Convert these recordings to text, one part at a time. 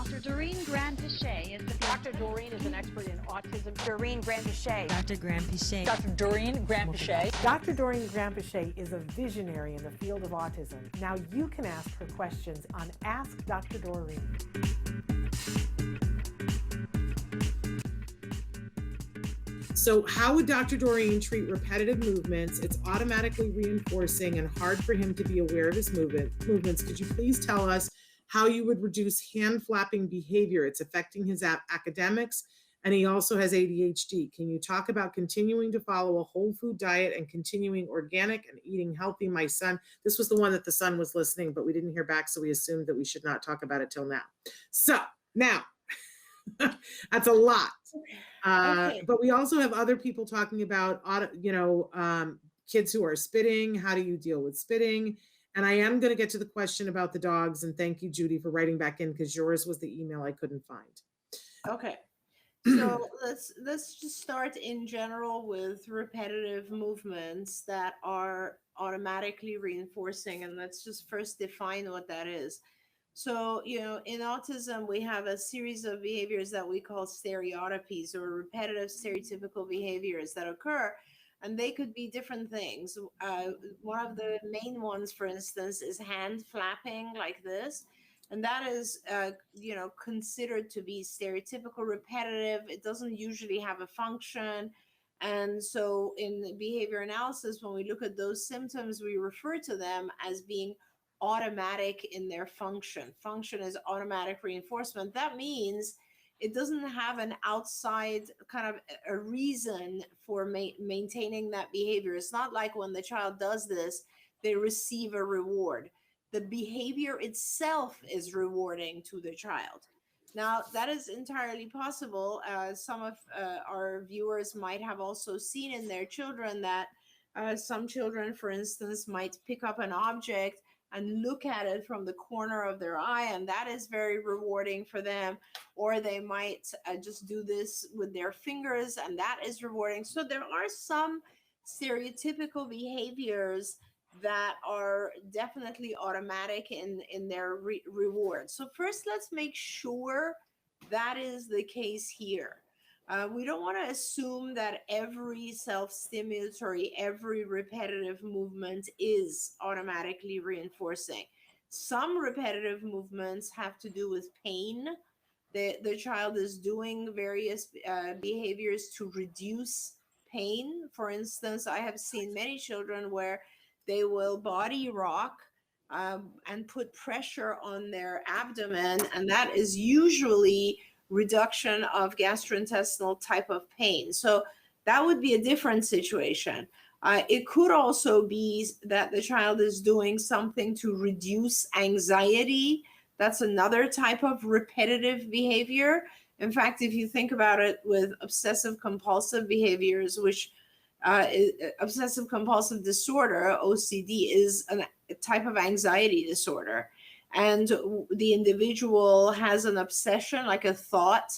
Dr. Doreen Grand-Pichet is the Dr. Doreen is an expert in autism. Doreen Grand-Pichet. Dr. Grand-Pichet. Dr. Doreen Grand-Pichet. Dr. Doreen Grand-Pichet is a visionary in the field of autism. Now you can ask her questions on Ask Dr. Doreen. So how would Dr. Doreen treat repetitive movements? It's automatically reinforcing and hard for him to be aware of his movements. Could you please tell us how you would reduce hand-flapping behavior? It's affecting his academics, and he also has ADHD. Can you talk about continuing to follow a whole food diet and continuing organic and eating healthy? My son, this was the one that the son was listening, but we didn't hear back, so we assumed that we should not talk about it till now. So now, that's a lot. Okay. But we also have other people talking about, kids who are spitting. How do you deal with spitting? And I am going to get to the question about the dogs. And thank you, Judy, for writing back in, because yours was the email I couldn't find. Okay. So let's just start in general with repetitive movements that are automatically reinforcing. And let's just first define what that is. So, in autism, we have a series of behaviors that we call stereotypies, or repetitive stereotypical behaviors that occur, and they could be different things. One of the main ones, for instance, is hand flapping like this. And that is, considered to be stereotypical, repetitive. It doesn't usually have a function. And so in behavior analysis, when we look at those symptoms, we refer to them as being automatic in their function. Function is automatic reinforcement. That means it doesn't have an outside kind of a reason for maintaining that behavior. It's not like when the child does this, they receive a reward. The behavior itself is rewarding to the child. Now, that is entirely possible. Some of our viewers might have also seen in their children that some children, for instance, might pick up an object and look at it from the corner of their eye, and that is very rewarding for them. Or they might just do this with their fingers, and that is rewarding. So there are some stereotypical behaviors that are definitely automatic in their reward. So first, let's make sure that is the case here. We don't want to assume that every self-stimulatory, every repetitive movement is automatically reinforcing. Some repetitive movements have to do with pain. The child is doing various behaviors to reduce pain. For instance, I have seen many children where they will body rock and put pressure on their abdomen, and that is usually reduction of gastrointestinal type of pain. So that would be a different situation. It could also be that the child is doing something to reduce anxiety. That's another type of repetitive behavior. In fact, if you think about it with obsessive compulsive behaviors, which obsessive compulsive disorder, OCD, is a type of anxiety disorder. And the individual has an obsession, like a thought,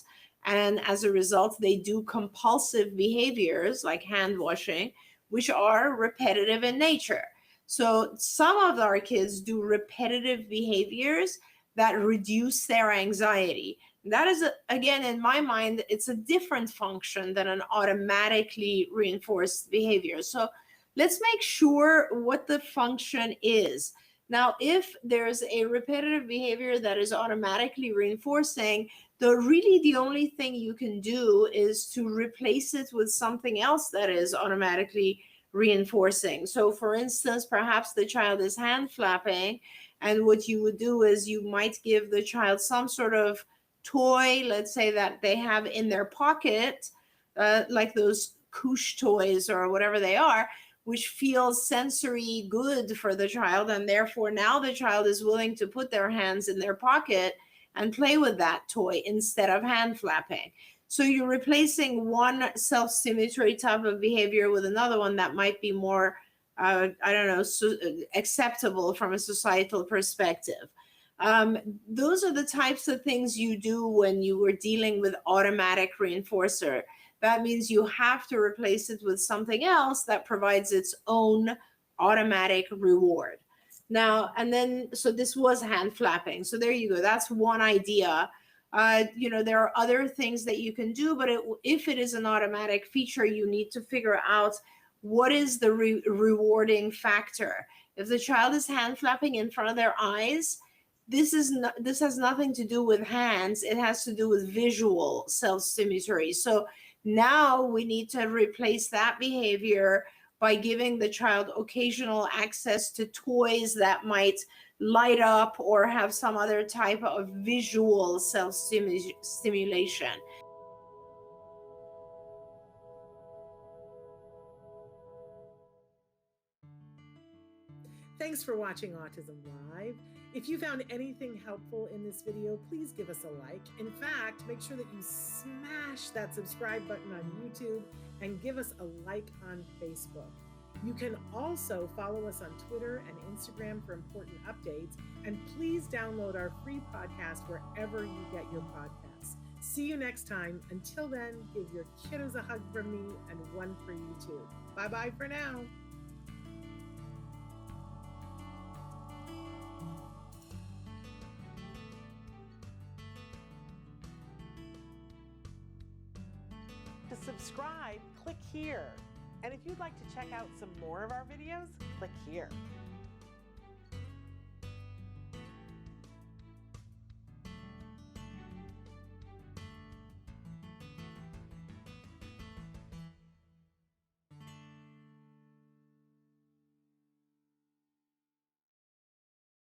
and as a result, they do compulsive behaviors like hand washing, which are repetitive in nature. So some of our kids do repetitive behaviors that reduce their anxiety. That is, again, in my mind, it's a different function than an automatically reinforced behavior. So let's make sure what the function is. Now, if there's a repetitive behavior that is automatically reinforcing, the only thing you can do is to replace it with something else that is automatically reinforcing. So for instance, perhaps the child is hand flapping, and what you would do is you might give the child some sort of toy, let's say that they have in their pocket, like those couche toys or whatever they are, which feels sensory good for the child. And therefore now the child is willing to put their hands in their pocket and play with that toy instead of hand flapping. So you're replacing one self-stimulatory type of behavior with another one that might be more, acceptable from a societal perspective. Those are the types of things you do when you were dealing with automatic reinforcer. That means you have to replace it with something else that provides its own automatic reward. Now, and then, so this was hand flapping. So there you go. That's one idea There are other things that you can do, but if it is an automatic feature, you need to figure out what is the rewarding factor. If the child is hand flapping in front of their eyes, this has nothing to do with hands. It has to do with visual self-stimulatory. So now we need to replace that behavior by giving the child occasional access to toys that might light up or have some other type of visual self-stimulation. Thanks for watching Autism Live. If you found anything helpful in this video, please give us a like. In fact, make sure that you smash that subscribe button on YouTube and give us a like on Facebook. You can also follow us on Twitter and Instagram for important updates. And please download our free podcast wherever you get your podcasts. See you next time. Until then, give your kiddos a hug from me and one for you too. Bye-bye for now. To subscribe, click here. And if you'd like to check out some more of our videos, click here.